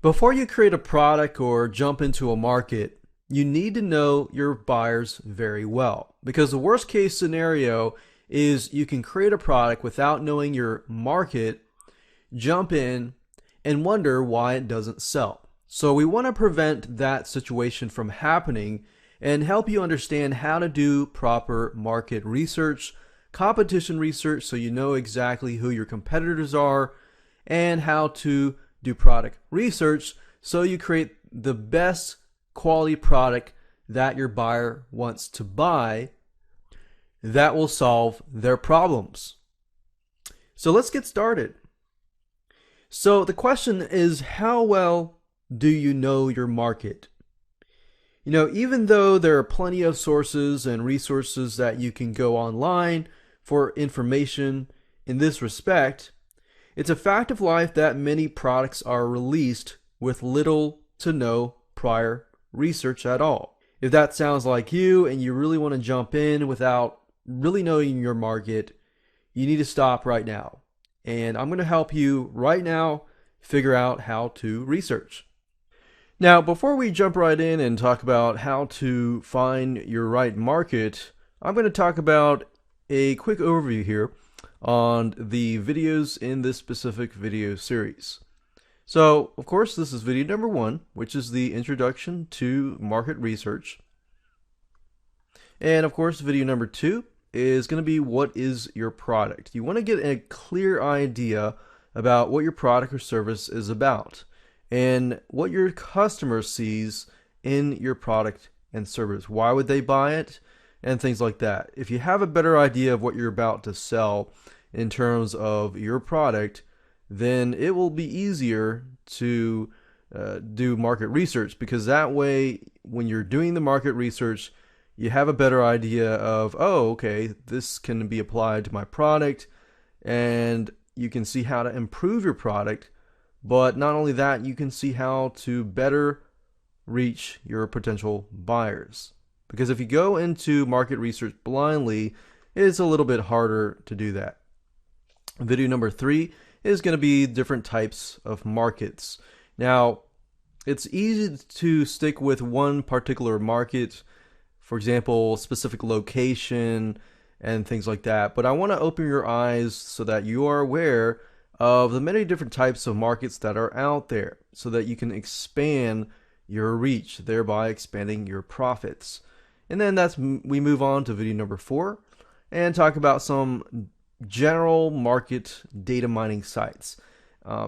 Before you create a product or jump into a market, you need to know your buyers very well. Because the worst case scenario is you can create a product without knowing your market, jump in, and wonder why it doesn't sell. So we want to prevent that situation from happening and help you understand how to do proper market research, competition research, so you know exactly who your competitors are, and how to do product research so you create the best quality product that your buyer wants to buy that will solve their problems. So let's get started. So the question is, how well do you know your market? Even though there are plenty of sources and resources that you can go online for information in this respect, it's a fact of life that many products are released with little to no prior research at all. If that sounds like you and you really want to jump in without really knowing your market, you need to stop right now. And I'm going to help you right now figure out how to research. Now, before we jump right in and talk about how to find your right market, I'm going to talk about a quick overview here on the videos in this specific video series. So, of course, this is video number 1, which is the introduction to market research. And of course, video number 2 is going to be what is your product. You want to get a clear idea about what your product or service is about and what your customer sees in your product and service. Why would they buy it? And things like that. If you have a better idea of what you're about to sell in terms of your product, then it will be easier to do market research, because that way, when you're doing the market research, you have a better idea of, oh, okay, this can be applied to my product, and you can see how to improve your product. But not only that, you can see how to better reach your potential buyers. Because if you go into market research blindly, it's a little bit harder to do that. Video number 3 is going to be different types of markets. Now, it's easy to stick with one particular market, for example, specific location and things like that. But I want to open your eyes so that you are aware of the many different types of markets that are out there, so that you can expand your reach, thereby expanding your profits. And then we move on to video number 4 and talk about some general market data mining sites.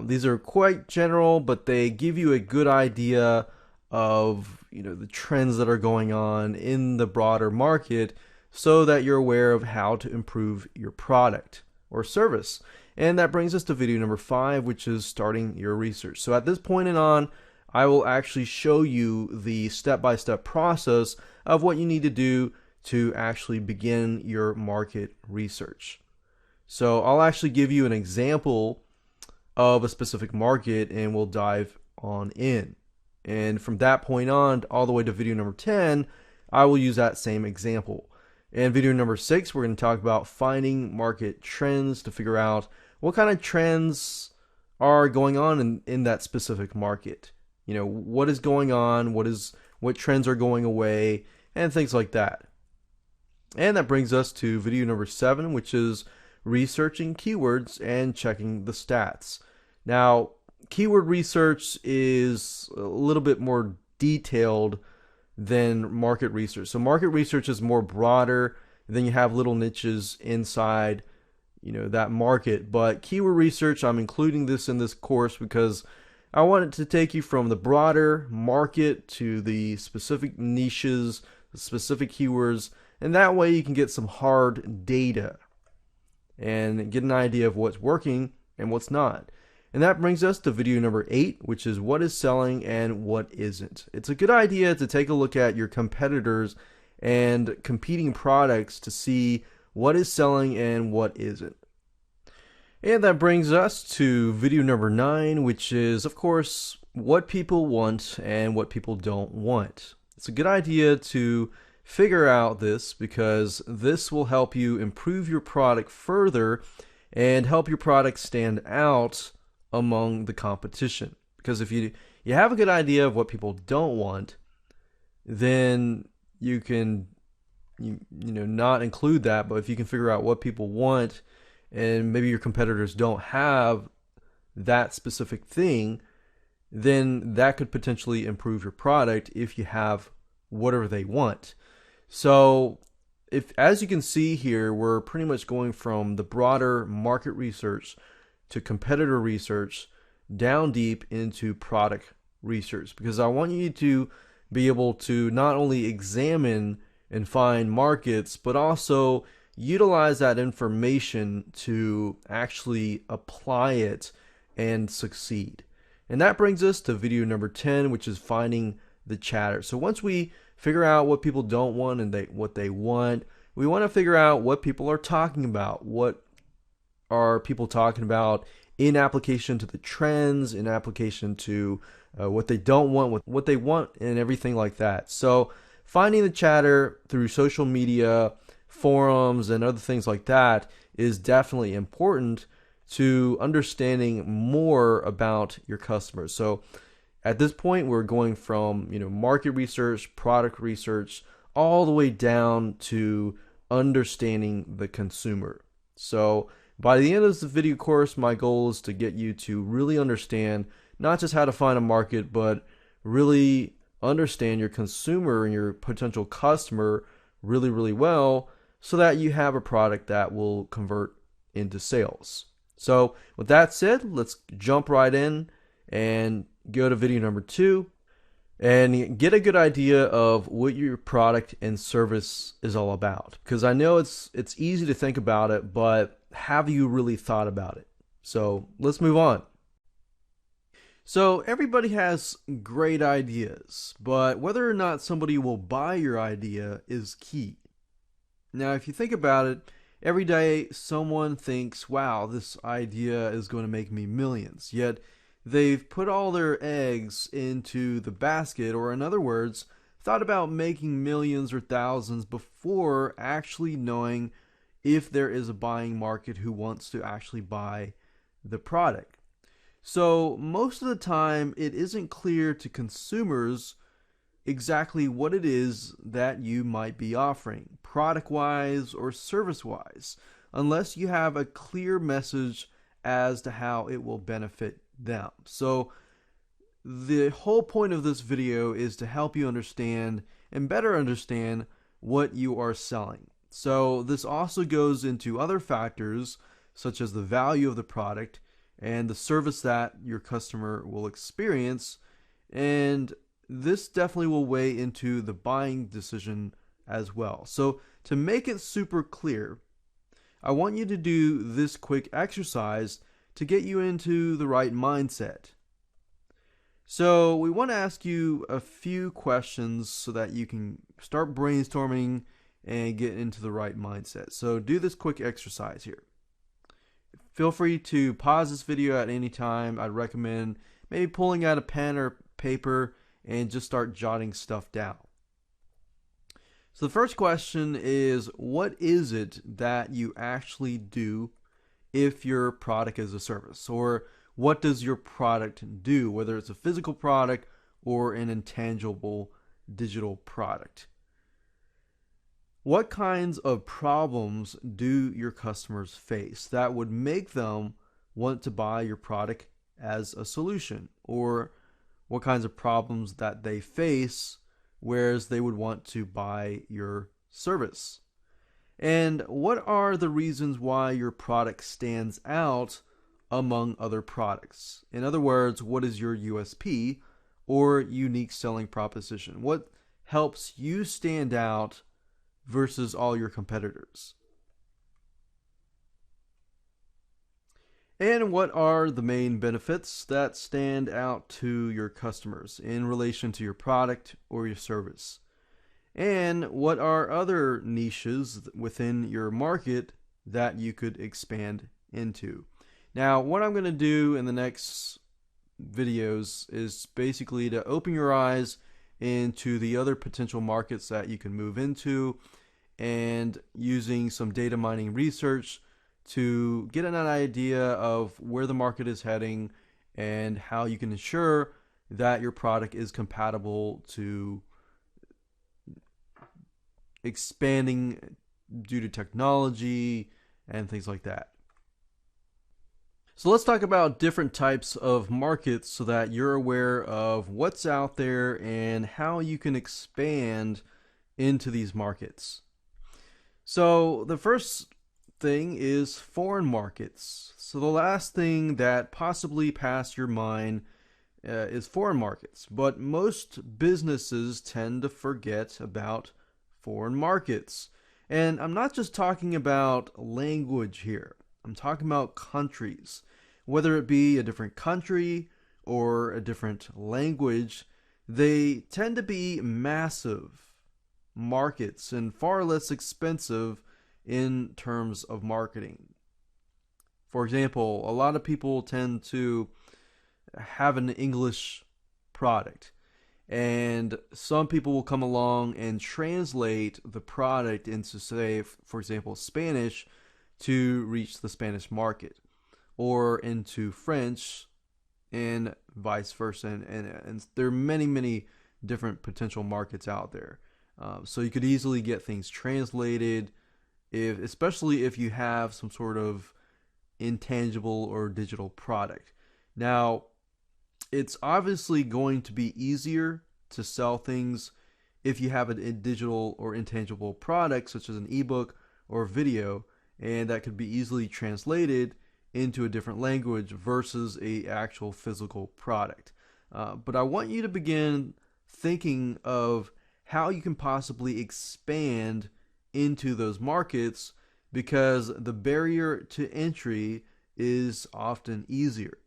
These are quite general, but they give you a good idea of the trends that are going on in the broader market, so that you're aware of how to improve your product or service. And that brings us to video number 5, which is starting your research. So at this point and on, I will actually show you the step-by-step process of what you need to do to actually begin your market research. So I'll actually give you an example of a specific market, and we'll dive on in. And from that point on, all the way to video number 10, I will use that same example. In video number 6, we're going to talk about finding market trends to figure out what kind of trends are going on in that specific market. What is going on, what trends are going away, and things like that. And that brings us to video number 7, which is researching keywords and checking the stats. Now, keyword research is a little bit more detailed than market research. So market research is more broader, and then you have little niches inside that market. But keyword research, I'm including this in this course because I want it to take you from the broader market to the specific niches, the specific keywords, and that way you can get some hard data and get an idea of what's working and what's not. And that brings us to video number 8, which is what is selling and what isn't. It's a good idea to take a look at your competitors and competing products to see what is selling and what isn't. And that brings us to video number 9, which is, of course, what people want and what people don't want. It's a good idea to figure out this, because this will help you improve your product further and help your product stand out among the competition. Because if you have a good idea of what people don't want, then you can not include that. But if you can figure out what people want, and maybe your competitors don't have that specific thing, then that could potentially improve your product if you have whatever they want. So as you can see here, we're pretty much going from the broader market research to competitor research down deep into product research, because I want you to be able to not only examine and find markets, but also utilize that information to actually apply it and succeed. And that brings us to video number 10, which is finding the chatter. So once we figure out what people don't want and what they want, we want to figure out what people are talking about. What are people talking about in application to the trends, in application to what they don't want, what they want, and everything like that. So finding the chatter through social media, forums, and other things like that is definitely important to understanding more about your customers. So at this point, we're going from market research, product research, all the way down to understanding the consumer. So by the end of this video course, my goal is to get you to really understand not just how to find a market, but really understand your consumer and your potential customer really, really well, so that you have a product that will convert into sales. So with that said, let's jump right in and go to video number 2 and get a good idea of what your product and service is all about. Because I know it's easy to think about it, but have you really thought about it? So let's move on. So everybody has great ideas, but whether or not somebody will buy your idea is key. Now, if you think about it, every day someone thinks, wow, this idea is going to make me millions. Yet they've put all their eggs into the basket, or in other words, thought about making millions or thousands before actually knowing if there is a buying market who wants to actually buy the product. So most of the time, it isn't clear to consumers exactly what it is that you might be offering, product-wise or service-wise, unless you have a clear message as to how it will benefit them. So the whole point of this video is to help you understand and better understand what you are selling. So this also goes into other factors such as the value of the product and the service that your customer will experience, and this definitely will weigh into the buying decision as well. So to make it super clear, I want you to do this quick exercise to get you into the right mindset. So we want to ask you a few questions so that you can start brainstorming and get into the right mindset. So do this quick exercise here. Feel free to pause this video at any time. I'd recommend maybe pulling out a pen or paper and just start jotting stuff down. So the first question is, what is it that you actually do if your product is a service? Or what does your product do, whether it's a physical product or an intangible digital product? What kinds of problems do your customers face that would make them want to buy your product as a solution? Or what kinds of problems that they face whereas they would want to buy your service? And what are the reasons why your product stands out among other products? In other words, what is your USP or unique selling proposition? What helps you stand out versus all your competitors? And what are the main benefits that stand out to your customers in relation to your product or your service? And what are other niches within your market that you could expand into? Now, what I'm going to do in the next videos is basically to open your eyes into the other potential markets that you can move into, and using some data mining research to get an idea of where the market is heading and how you can ensure that your product is compatible to expanding due to technology and things like that. So let's talk about different types of markets so that you're aware of what's out there and how you can expand into these markets. So the first thing is foreign markets. So the last thing that possibly passed your mind is foreign markets, but most businesses tend to forget about foreign markets. And I'm not just talking about language here. I'm talking about countries. Whether it be a different country or a different language, they tend to be massive markets and far less expensive in terms of marketing. For example, a lot of people tend to have an English product, and some people will come along and translate the product into, say, for example, Spanish to reach the Spanish market, or into French, and vice versa. And there are many different potential markets out there. So you could easily get things translated, especially if you have some sort of intangible or digital product. Now, it's obviously going to be easier to sell things if you have a digital or intangible product, such as an ebook or video, and that could be easily translated into a different language versus a actual physical product. But I want you to begin thinking of how you can possibly expand into those markets, because the barrier to entry is often easier.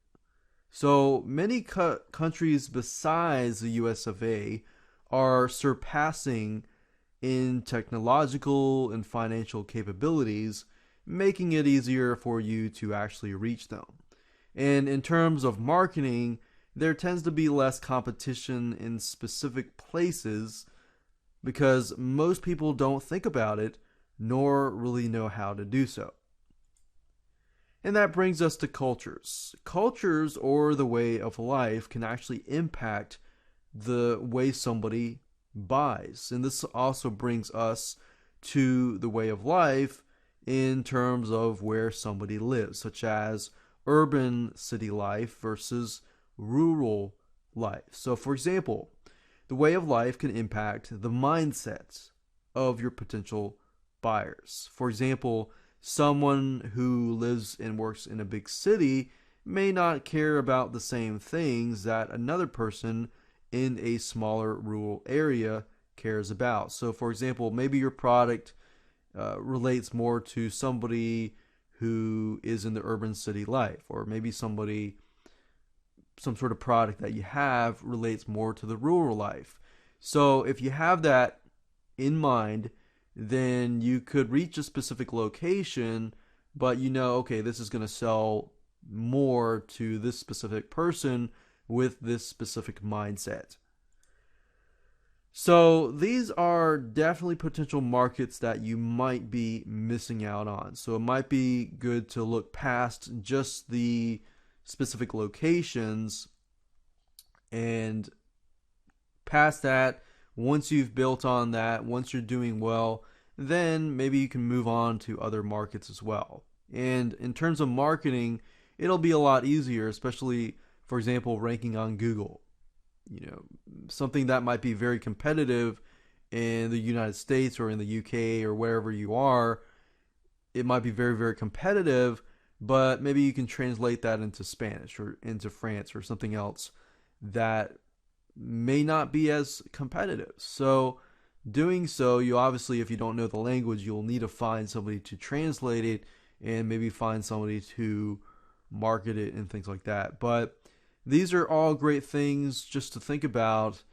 So many countries besides the US of A are surpassing in technological and financial capabilities, making it easier for you to actually reach them. And in terms of marketing, there tends to be less competition in specific places because most people don't think about it nor really know how to do so. And that brings us to cultures. Cultures, or the way of life, can actually impact the way somebody buys. And this also brings us to the way of life in terms of where somebody lives, such as urban city life versus rural life. So, for example, the way of life can impact the mindset of your potential buyers. For example, someone who lives and works in a big city may not care about the same things that another person in a smaller rural area cares about. So, for example, maybe your product relates more to somebody who is in the urban city life, or maybe some sort of product that you have relates more to the rural life. So if you have that in mind, then you could reach a specific location, but you know, okay, this is going to sell more to this specific person with this specific mindset. So these are definitely potential markets that you might be missing out on. So it might be good to look past just the specific locations, and past that, once you've built on that, once you're doing well, then maybe you can move on to other markets as well. And in terms of marketing, it'll be a lot easier, especially, for example, ranking on Google. You know, something that might be very competitive in the United States or in the UK or wherever you are, it might be very competitive, but maybe you can translate that into Spanish or into France or something else that may not be as competitive. So doing so, you obviously, if you don't know the language, you'll need to find somebody to translate it and maybe find somebody to market it and things like that. But these are all great things just to think about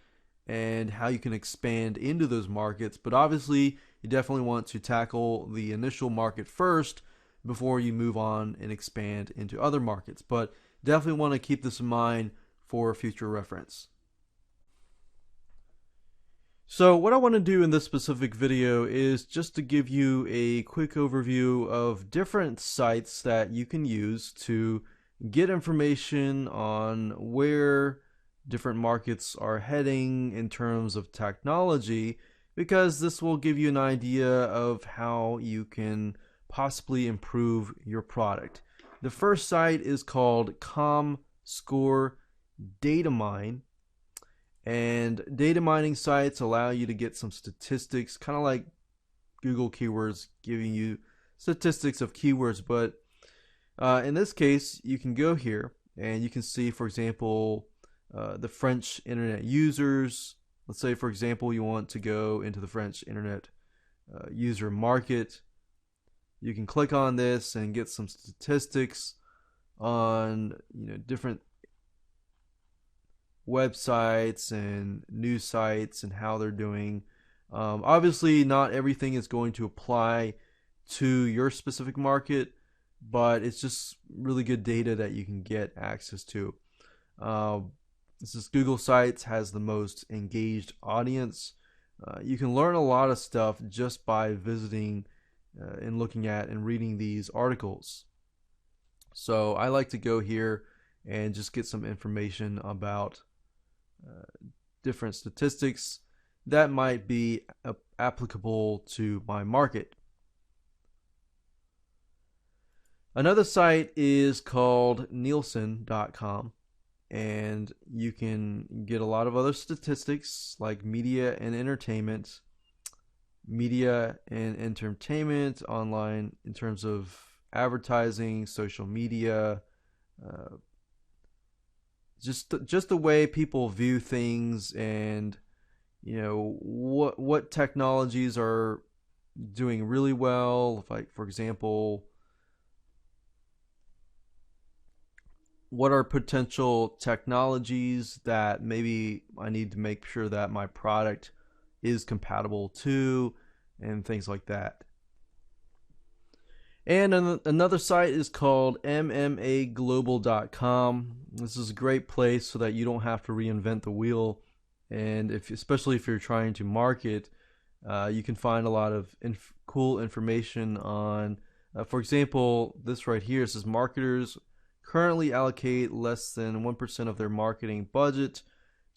and how you can expand into those markets. But obviously, you definitely want to tackle the initial market first before you move on and expand into other markets. But definitely want to keep this in mind for future reference. So what I want to do in this specific video is just to give you a quick overview of different sites that you can use to get information on where different markets are heading in terms of technology, because this will give you an idea of how you can possibly improve your product. The first site is called ComScore Data Mine, and data mining sites allow you to get some statistics, kind of like Google keywords giving you statistics of keywords, but in this case, you can go here and you can see, for example, the French internet users. Let's say, for example, you want to go into the French internet user market. You can click on this and get some statistics on different websites and news sites and how they're doing. Obviously, not everything is going to apply to your specific market, but it's just really good data that you can get access to. This is Google Sites has the most engaged audience. You can learn a lot of stuff just by visiting and looking at and reading these articles. So I like to go here and just get some information about different statistics that might be applicable to my market. Another site is called Nielsen.com, and you can get a lot of other statistics like media and entertainment, online in terms of advertising, social media, just the way people view things, and what technologies are doing really well. Like, for example, what are potential technologies that maybe I need to make sure that my product is compatible to, and things like that. And another site is called MMAglobal.com. This is a great place so that you don't have to reinvent the wheel, and especially if you're trying to market, you can find a lot of cool information on, for example, this right here says marketers currently allocate less than 1% of their marketing budget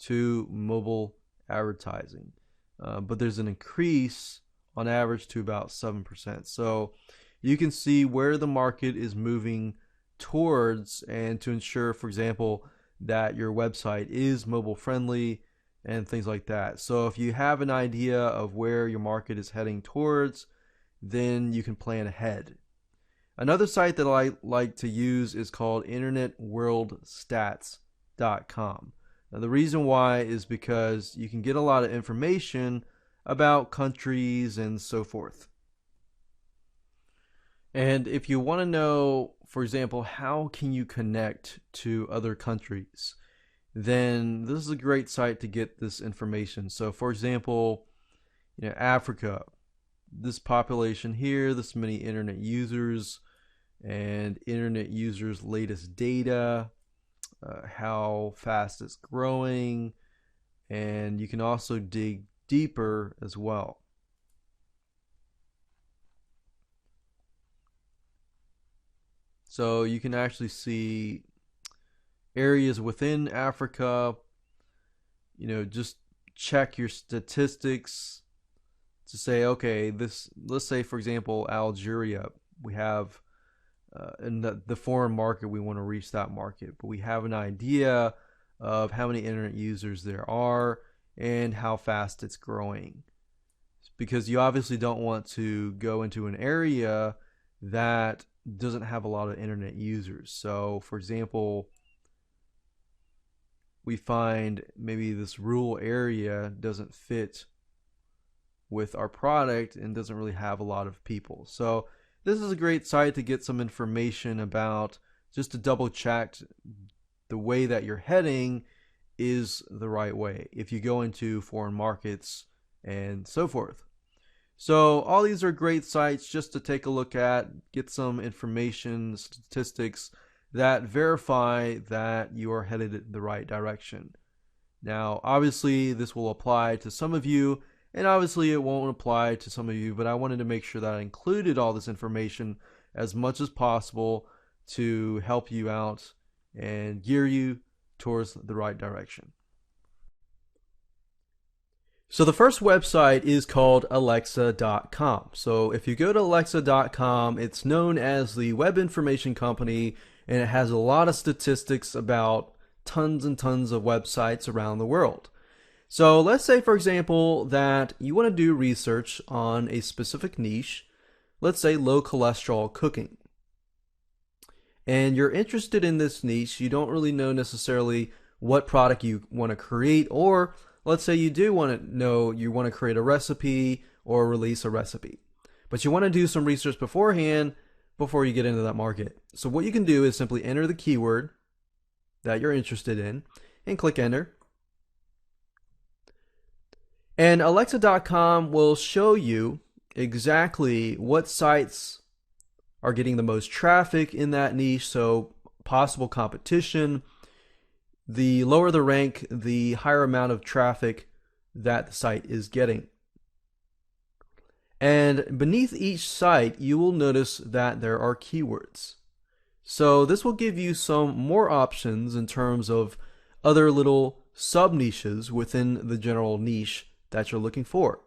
to mobile advertising, but there's an increase on average to about 7%. So you can see where the market is moving towards, and to ensure, for example, that your website is mobile friendly and things like that. So if you have an idea of where your market is heading towards, then you can plan ahead. Another site that I like to use is called internetworldstats.com. Now, the reason why is because you can get a lot of information about countries and so forth. And if you want to know, for example, how can you connect to other countries, then this is a great site to get this information. So, for example, Africa, this population here, this many internet users, and internet users' latest data, how fast it's growing, and you can also dig deeper as well. So you can actually see areas within Africa, just check your statistics to say, okay, let's say, for example, Algeria, we have in the foreign market, we want to reach that market, but we have an idea of how many internet users there are and how fast it's growing, because you obviously don't want to go into an area that doesn't have a lot of internet users. So, for example, we find maybe this rural area doesn't fit with our product and doesn't really have a lot of people. So this is a great site to get some information about, just to double check the way that you're heading is the right way if you go into foreign markets and so forth. So all these are great sites just to take a look at, get some information, statistics that verify that you are headed in the right direction. Now, obviously, this will apply to some of you, and obviously it won't apply to some of you, but I wanted to make sure that I included all this information as much as possible to help you out and gear you towards the right direction. So the first website is called Alexa.com. So if you go to Alexa.com, it's known as the web information company, and it has a lot of statistics about tons and tons of websites around the world. So let's say, for example, that you want to do research on a specific niche, let's say low cholesterol cooking. And you're interested in this niche, you don't really know necessarily what product you want to create, or let's say you do want to know, you want to create a recipe or release a recipe, but you want to do some research beforehand before you get into that market. So what you can do is simply enter the keyword that you're interested in and click enter. And Alexa.com will show you exactly what sites are getting the most traffic in that niche, so possible competition. The lower the rank, the higher amount of traffic that the site is getting. And beneath each site, you will notice that there are keywords. So this will give you some more options in terms of other little sub-niches within the general niche that you're looking for.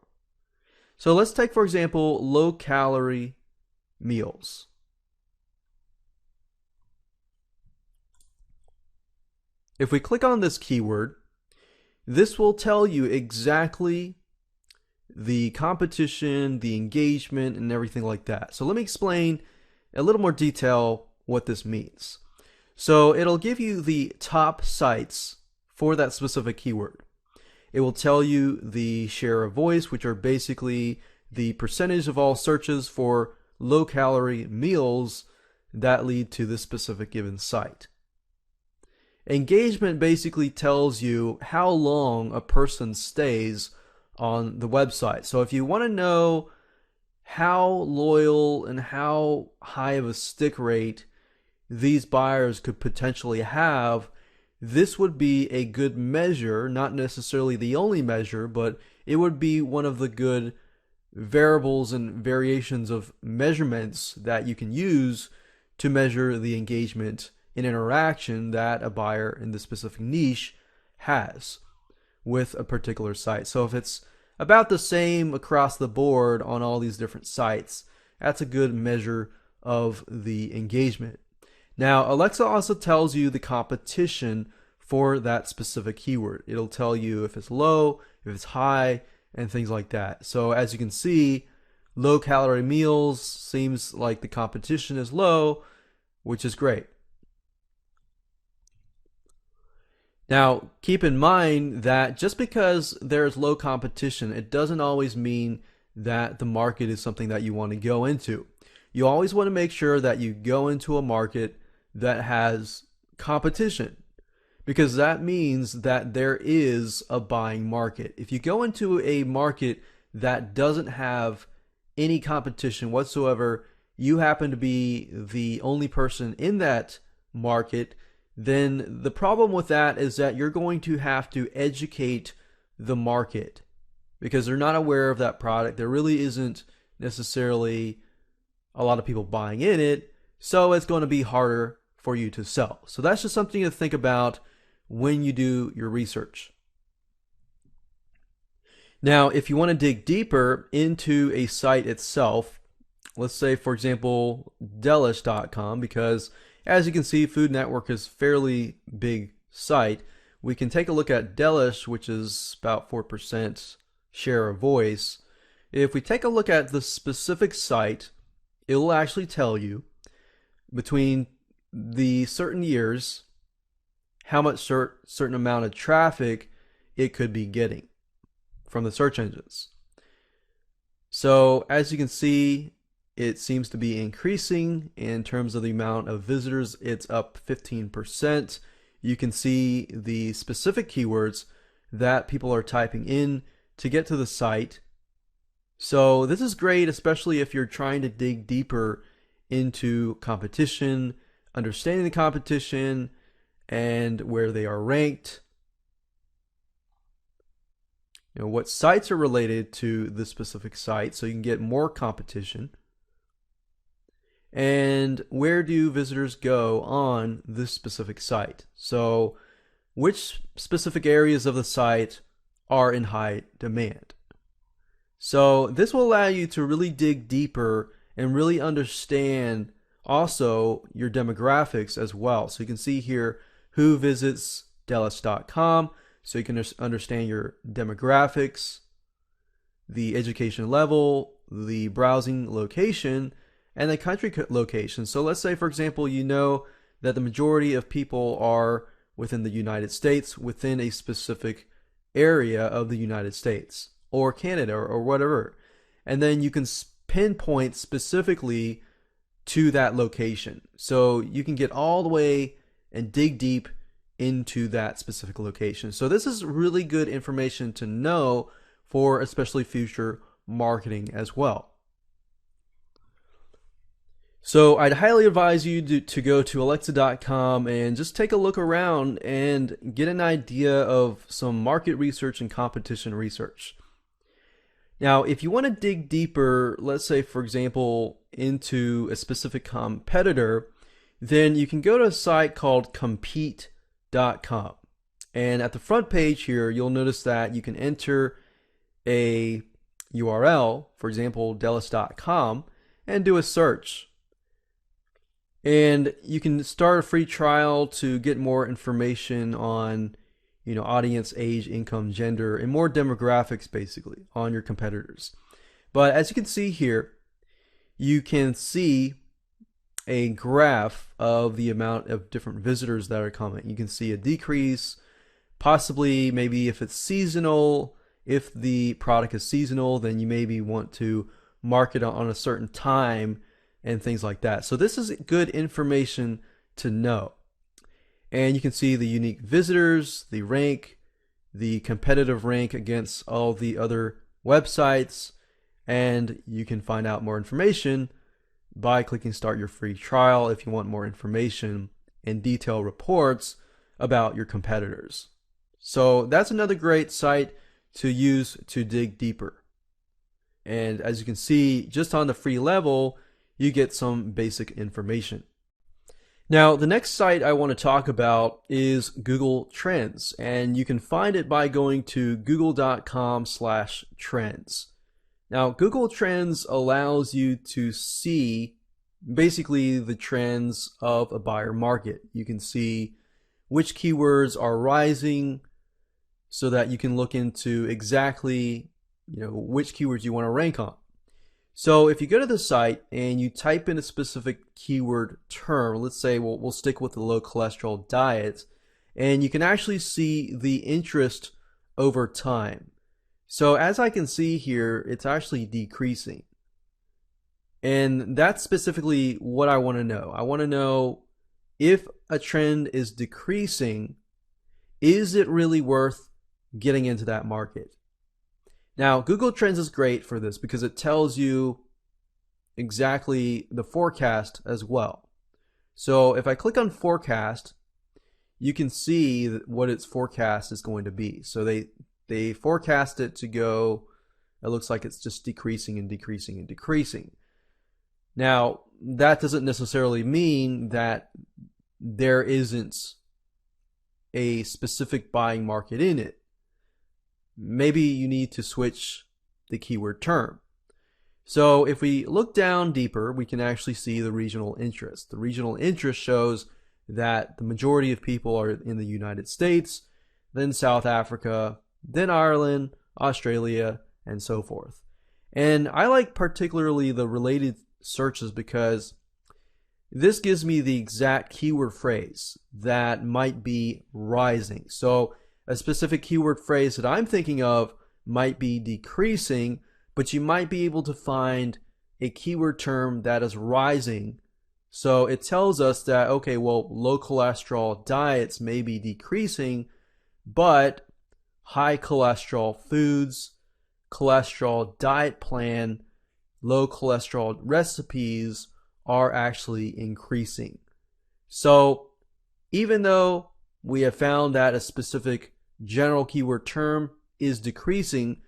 So let's take, for example, low-calorie meals. If we click on this keyword, this will tell you exactly the competition, the engagement, and everything like that. So let me explain a little more detail what this means. So it'll give you the top sites for that specific keyword. It will tell you the share of voice, which are basically the percentage of all searches for low-calorie meals that lead to this specific given site. Engagement basically tells you how long a person stays on the website. So if you want to know how loyal and how high of a stick rate these buyers could potentially have, this would be a good measure, not necessarily the only measure, but it would be one of the good variables and variations of measurements that you can use to measure the engagement and interaction that a buyer in the specific niche has with a particular site. So if it's about the same across the board on all these different sites, that's a good measure of the engagement. Now, Alexa also tells you the competition for that specific keyword. It'll tell you if it's low, if it's high, and things like that. So as you can see, low calorie meals seems like the competition is low, which is great. Now, keep in mind that just because there's low competition, it doesn't always mean that the market is something that you want to go into. You always want to make sure that you go into a market that has competition, because that means that there is a buying market. If you go into a market that doesn't have any competition whatsoever, you happen to be the only person in that market, then the problem with that is that you're going to have to educate the market because they're not aware of that product. There really isn't necessarily a lot of people buying in it, so it's going to be harder for you to sell. So that's just something to think about when you do your research. Now, if you want to dig deeper into a site itself, let's say, for example, delish.com, because as you can see, Food Network is a fairly big site. We can take a look at Delish, which is about 4% share of voice. If we take a look at the specific site, it will actually tell you between the certain years how much certain amount of traffic it could be getting from the search engines. So as you can see, it seems to be increasing in terms of the amount of visitors. It's up 15%. You can see the specific keywords that people are typing in to get to the site. So this is great, especially if you're trying to dig deeper into competition, understanding the competition, and where they are ranked. You know, what sites are related to the specific site, so you can get more competition. and where do visitors go on this specific site. So which specific areas of the site are in high demand. So this will allow you to really dig deeper and really understand also your demographics as well. So you can see here who visits Dallas.com, so you can understand your demographics, the education level, the browsing location, and the country location. So let's say, for example, you know that the majority of people are within the United States, within a specific area of the United States or Canada or whatever. And then you can pinpoint specifically to that location. So you can get all the way and dig deep into that specific location. So this is really good information to know for especially future marketing as well. So I'd highly advise you to go to Alexa.com and just take a look around and get an idea of some market research and competition research. Now, if you want to dig deeper, let's say, for example, into a specific competitor, then you can go to a site called compete.com. And at the front page here, you'll notice that you can enter a URL, for example, Dallas.com, and do a search. And you can start a free trial to get more information on, audience, age, income, gender, and more demographics basically on your competitors. But as you can see here, you can see a graph of the amount of different visitors that are coming. You can see a decrease, possibly maybe if it's seasonal. If the product is seasonal, then you maybe want to market on a certain time and things like that. So this is good information to know. And you can see the unique visitors, the rank, the competitive rank against all the other websites, and you can find out more information by clicking start your free trial if you want more information and detailed reports about your competitors. So that's another great site to use to dig deeper. And as you can see, just on the free level, you get some basic information. Now, the next site I want to talk about is Google Trends, and you can find it by going to google.com/trends. Now, Google Trends allows you to see basically the trends of a buyer market. You can see which keywords are rising so that you can look into exactly, which keywords you want to rank on. So if you go to the site and you type in a specific keyword term, let's say we'll stick with the low cholesterol diet, and you can actually see the interest over time. So as I can see here, it's actually decreasing. And that's specifically what I want to know. I want to know if a trend is decreasing, is it really worth getting into that market? Now, Google Trends is great for this because it tells you exactly the forecast as well. So if I click on forecast, you can see what its forecast is going to be. So they forecast it to go, it looks like it's just decreasing and decreasing and decreasing. Now, that doesn't necessarily mean that there isn't a specific buying market in it. Maybe you need to switch the keyword term. So if we look down deeper, we can actually see the regional interest. The regional interest shows that the majority of people are in the United States, then South Africa, then Ireland, Australia, and so forth. And I like particularly the related searches because this gives me the exact keyword phrase that might be rising. So a specific keyword phrase that I'm thinking of might be decreasing, but you might be able to find a keyword term that is rising. So it tells us that, okay, well, low cholesterol diets may be decreasing, but high cholesterol foods, cholesterol diet plan, low cholesterol recipes are actually increasing. So even though we have found that a specific general keyword term is decreasing,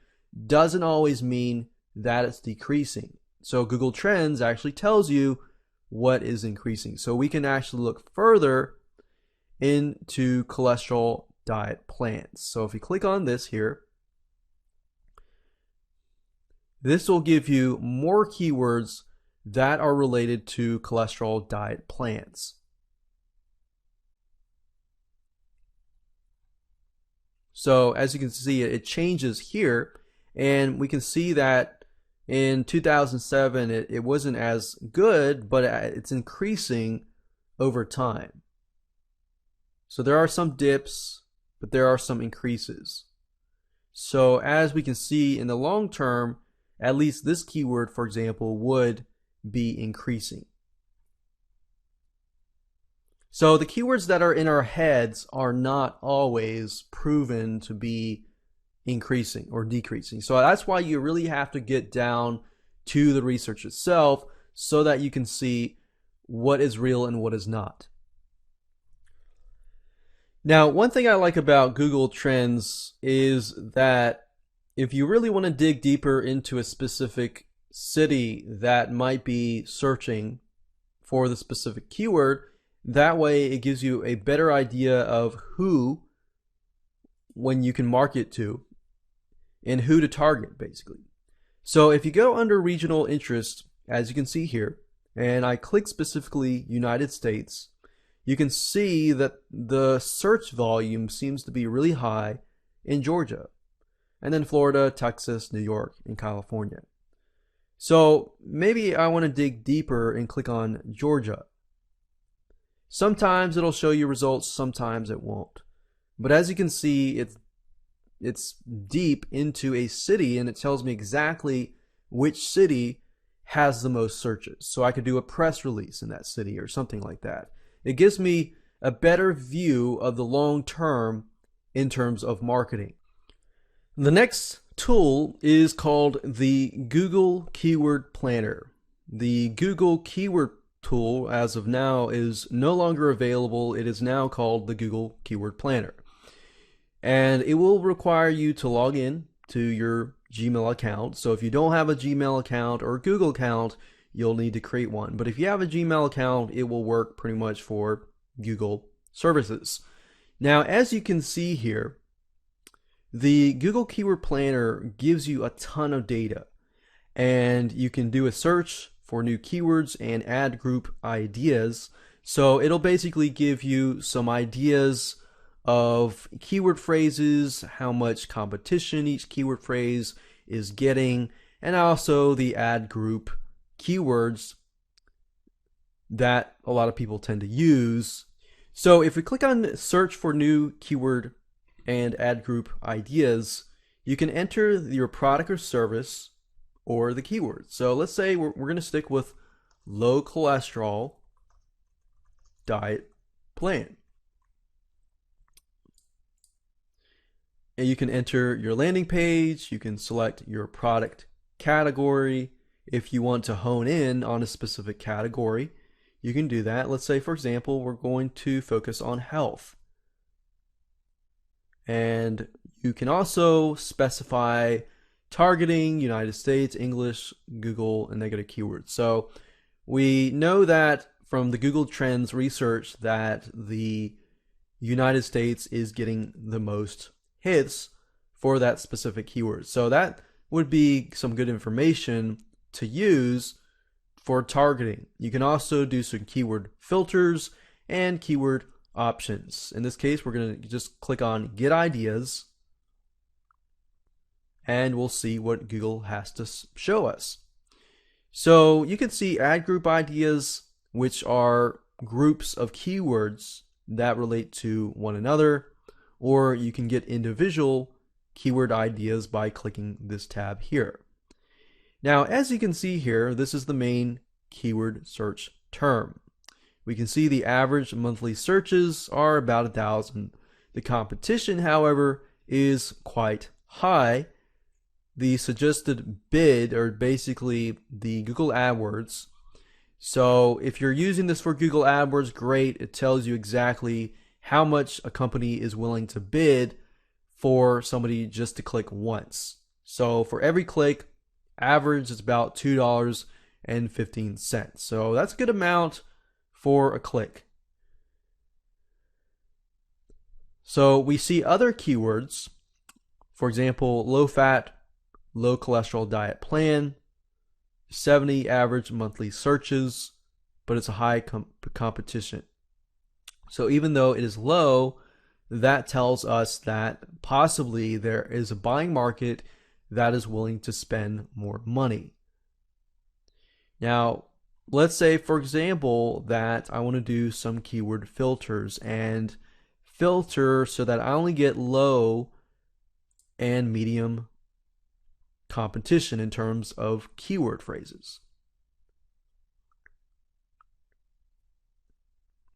doesn't always mean that it's decreasing. So Google Trends actually tells you what is increasing. So we can actually look further into cholesterol diet plans. So if you click on this here, this will give you more keywords that are related to cholesterol diet plans. So as you can see, it changes here, and we can see that in 2007 it wasn't as good, but it's increasing over time. So there are some dips, but there are some increases. So as we can see in the long term, at least this keyword, for example, would be increasing. So the keywords that are in our heads are not always proven to be increasing or decreasing. So that's why you really have to get down to the research itself so that you can see what is real and what is not. Now, one thing I like about Google Trends is that if you really want to dig deeper into a specific city that might be searching for the specific keyword, that way it gives you a better idea of who, when you can market to, and who to target, basically. So if you go under regional interest, as you can see here, and I click specifically United States, you can see that the search volume seems to be really high in Georgia, and then Florida, Texas, New York, and California. So maybe I want to dig deeper and click on Georgia. Sometimes it'll show you results, sometimes it won't. But as you can see, it's deep into a city, and it tells me exactly which city has the most searches. So I could do a press release in that city or something like that. It gives me a better view of the long term in terms of marketing. The next tool is called the Google Keyword Planner. The Google Keyword tool, as of now, is no longer available. It is now called the Google Keyword Planner. And it will require you to log in to your Gmail account. So if you don't have a Gmail account or a Google account, you'll need to create one. But if you have a Gmail account, it will work pretty much for Google services. Now, as you can see here, the Google Keyword Planner gives you a ton of data, and you can do a search for new keywords and add group ideas. So it'll basically give you some ideas of keyword phrases, how much competition each keyword phrase is getting, and also the add group keywords that a lot of people tend to use. So if we click on search for new keyword and add group ideas, you can enter your product or service or the keyword. So let's say we're going to stick with low cholesterol diet plan. And you can enter your landing page, you can select your product category. If you want to hone in on a specific category, you can do that. Let's say, for example, we're going to focus on health. And you can also specify targeting United States, English, Google, and negative keywords. So we know that from the Google Trends research that the United States is getting the most hits for that specific keyword. So that would be some good information to use for targeting. You can also do some keyword filters and keyword options. In this case, we're going to just click on Get Ideas, and we'll see what Google has to show us. So you can see add group ideas, which are groups of keywords that relate to one another, or you can get individual keyword ideas by clicking this tab here. Now, as you can see here, this is the main keyword search term. We can see the average monthly searches are about 1,000. The competition, however, is quite high. The suggested bid, or basically the Google AdWords. So if you're using this for Google AdWords, great. It tells you exactly how much a company is willing to bid for somebody just to click once. So for every click, average is about $2 So that's a good amount for a click. So we see other keywords, for example, low fat, low cholesterol diet plan, 70 average monthly searches, but it's a high competition. So even though it is low, that tells us that possibly there is a buying market that is willing to spend more money. Now, let's say, for example, that I want to do some keyword filters and filter so that I only get low and medium competition in terms of keyword phrases.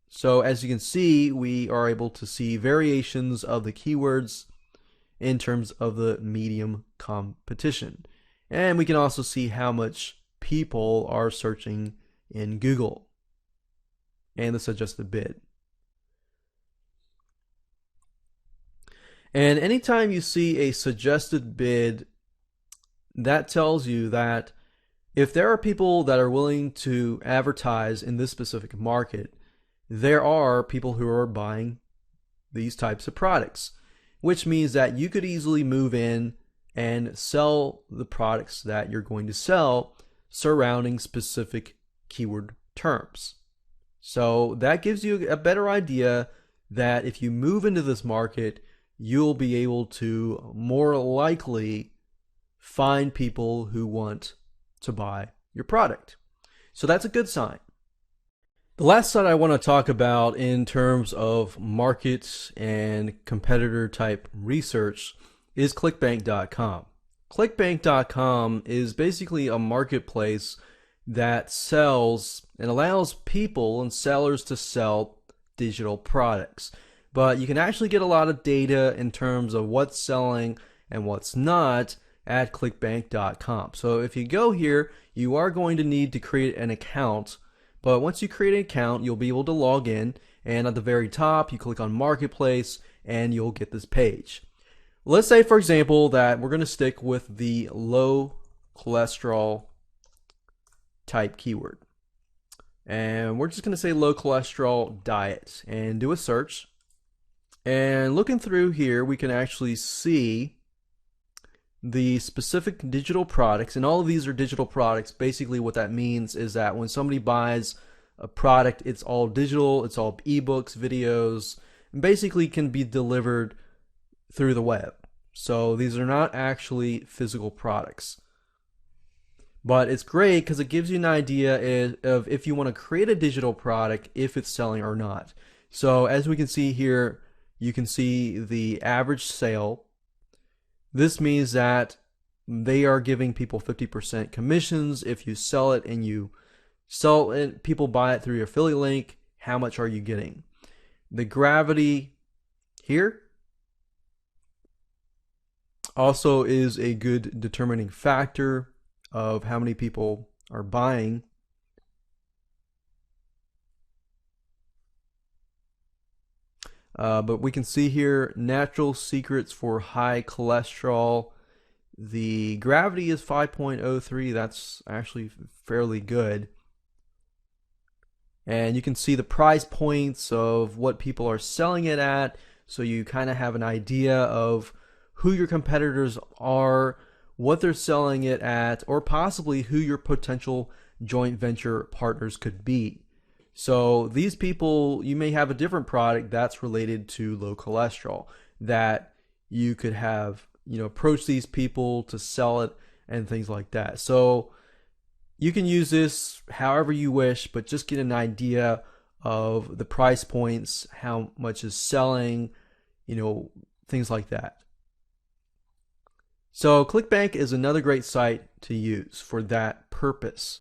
So as you can see, we are able to see variations of the keywords in terms of the medium competition. And we can also see how much people are searching in Google and the suggested bid. And anytime you see a suggested bid, that tells you that if there are people that are willing to advertise in this specific market, there are people who are buying these types of products, which means that you could easily move in and sell the products that you're going to sell surrounding specific keyword terms. So that gives you a better idea that if you move into this market, you'll be able to more likely find people who want to buy your product. So that's a good sign. The last site I want to talk about in terms of market and competitor type research is clickbank.com. Clickbank.com is basically a marketplace that sells and allows people and sellers to sell digital products. But you can actually get a lot of data in terms of what's selling and what's not at clickbank.com. So if you go here, you are going to need to create an account. But once you create an account, you'll be able to log in, and at the very top, you click on Marketplace, and you'll get this page. Let's say, for example, that we're going to stick with the low cholesterol type keyword. And we're just going to say low cholesterol diet and do a search. And looking through here, we can actually see the specific digital products, and all of these are digital products. Basically what that means is that when somebody buys a product, it's all digital, it's all ebooks, videos, and basically can be delivered through the web. So these are not actually physical products. But it's great because it gives you an idea of if you want to create a digital product, if it's selling or not. So as we can see here, you can see the average sale. This means that they are giving people 50% commissions if you sell it, and you sell it, people buy it through your affiliate link. How much are you getting? The gravity here also is a good determining factor of how many people are buying. But we can see here natural secrets for high cholesterol. The gravity is 5.03. That's actually fairly good. And you can see the price points of what people are selling it at. So you kind of have an idea of who your competitors are, what they're selling it at, or possibly who your potential joint venture partners could be. So these people, you may have a different product that's related to low cholesterol that you could have, approach these people to sell it and things like that. So you can use this however you wish, but just get an idea of the price points, how much is selling, things like that. So ClickBank is another great site to use for that purpose.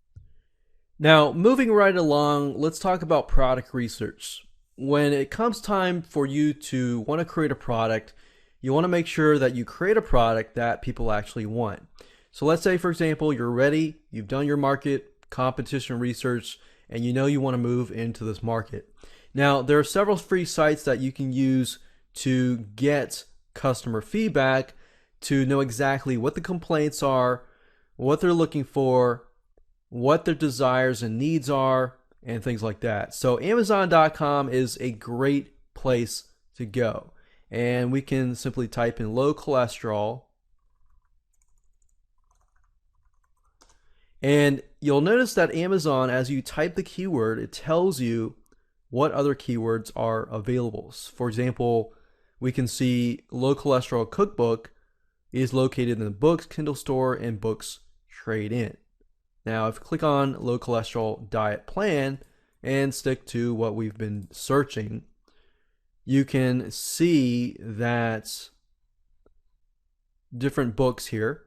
Now, moving right along, let's talk about product research. When it comes time for you to want to create a product, you want to make sure that you create a product that people actually want. So let's say, for example, you're ready, you've done your market competition research, and you want to move into this market. Now, there are several free sites that you can use to get customer feedback, to know exactly what the complaints are, what they're looking for, what their desires and needs are, and things like that. So Amazon.com is a great place to go. And we can simply type in low cholesterol. And you'll notice that Amazon, as you type the keyword, it tells you what other keywords are available. For example, we can see low cholesterol cookbook is located in the books Kindle store and books trade in. Now, if you click on low cholesterol diet plan and stick to what we've been searching, you can see that different books here,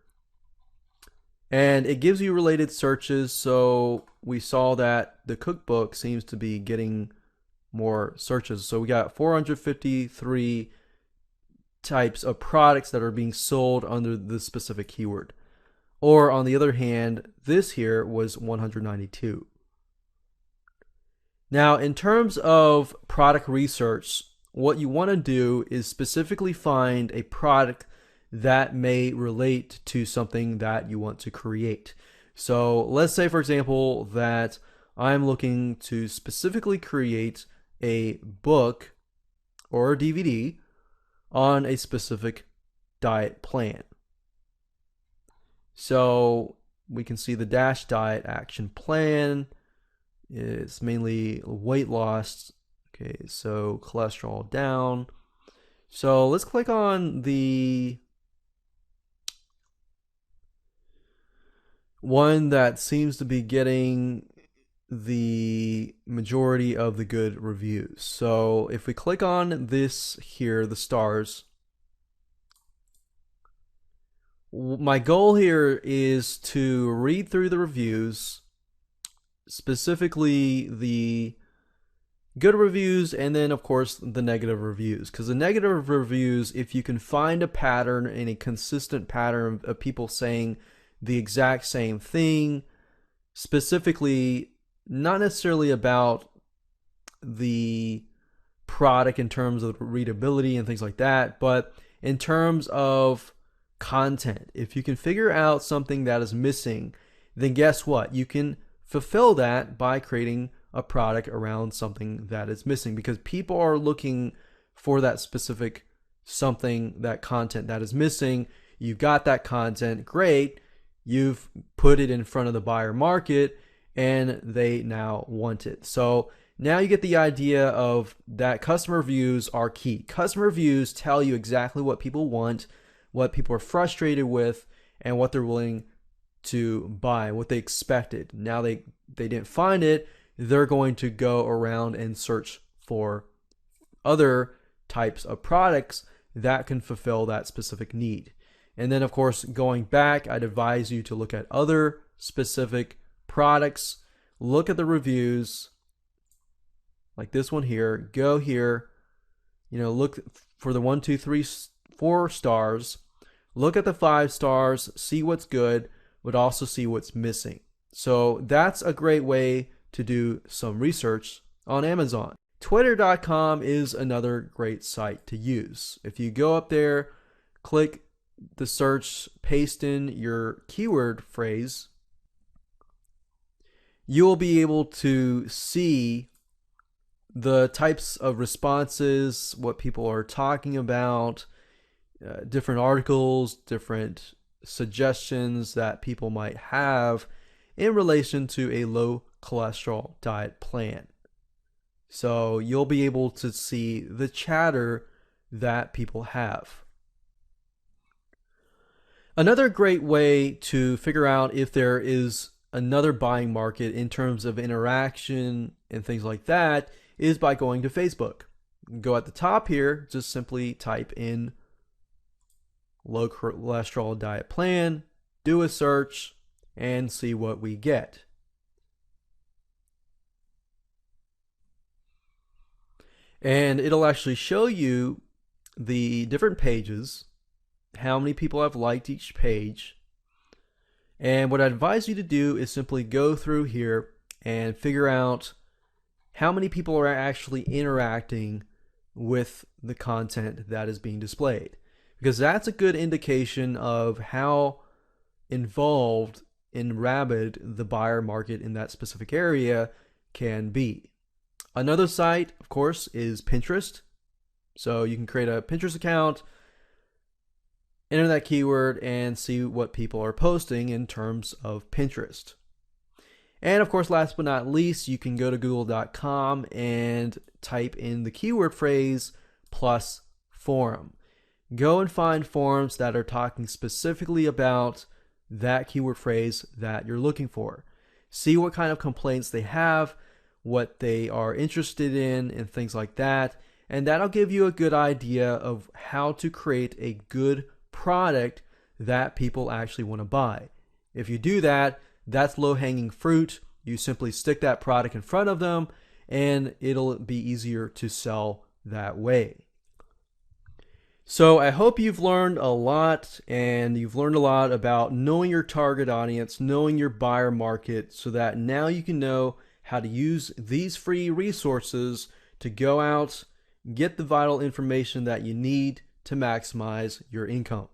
and it gives you related searches. So we saw that the cookbook seems to be getting more searches. So we got 453 types of products that are being sold under this specific keyword. Or on the other hand, this here was 192. Now, in terms of product research, what you want to do is specifically find a product that may relate to something that you want to create. So let's say, for example, that I'm looking to specifically create a book or a DVD on a specific diet plan. So we can see the DASH diet action plan. It's mainly weight loss. Okay, so cholesterol down. So let's click on the one that seems to be getting the majority of the good reviews. So if we click on this here, the stars, my goal here is to read through the reviews, specifically the good reviews, and then of course the negative reviews. Because the negative reviews, if you can find a pattern and a consistent pattern of people saying the exact same thing, specifically not necessarily about the product in terms of readability and things like that, but in terms of content. If you can figure out something that is missing, then guess what? You can fulfill that by creating a product around something that is missing, because people are looking for that specific something, that content that is missing. You've got that content, great. You've put it in front of the buyer market and they now want it. So now you get the idea of that customer reviews are key. Customer reviews tell you exactly what people want, what people are frustrated with, and what they're willing to buy, what they expected. Now they didn't find it, they're going to go around and search for other types of products that can fulfill that specific need. And then of course, going back, I'd advise you to look at other specific products, look at the reviews, like this one here, go here, look for the 1, 2, 3, 4 stars, look at the 5 stars, see what's good, but also see what's missing. So that's a great way to do some research on Amazon. Twitter.com is another great site to use. If you go up there, click the search, paste in your keyword phrase, you will be able to see the types of responses, what people are talking about, different articles, different suggestions that people might have in relation to a low cholesterol diet plan. So you'll be able to see the chatter that people have. Another great way to figure out if there is another buying market in terms of interaction and things like that is by going to Facebook. Go at the top here, just simply type in low cholesterol diet plan, do a search, and see what we get. And it'll actually show you the different pages, how many people have liked each page. And what I advise you to do is simply go through here and figure out how many people are actually interacting with the content that is being displayed, because that's a good indication of how involved and rabid the buyer market in that specific area can be. Another site, of course, is Pinterest. So you can create a Pinterest account, enter that keyword, and see what people are posting in terms of Pinterest. And of course, last but not least, you can go to google.com and type in the keyword phrase plus forum. Go and find forums that are talking specifically about that keyword phrase that you're looking for. See what kind of complaints they have, what they are interested in, and things like that. And that'll give you a good idea of how to create a good product that people actually want to buy. If you do that, that's low-hanging fruit. You simply stick that product in front of them, and it'll be easier to sell that way. So I hope you've learned a lot, and you've learned a lot about knowing your target audience, knowing your buyer market, so that now you can know how to use these free resources to go out, get the vital information that you need to maximize your income.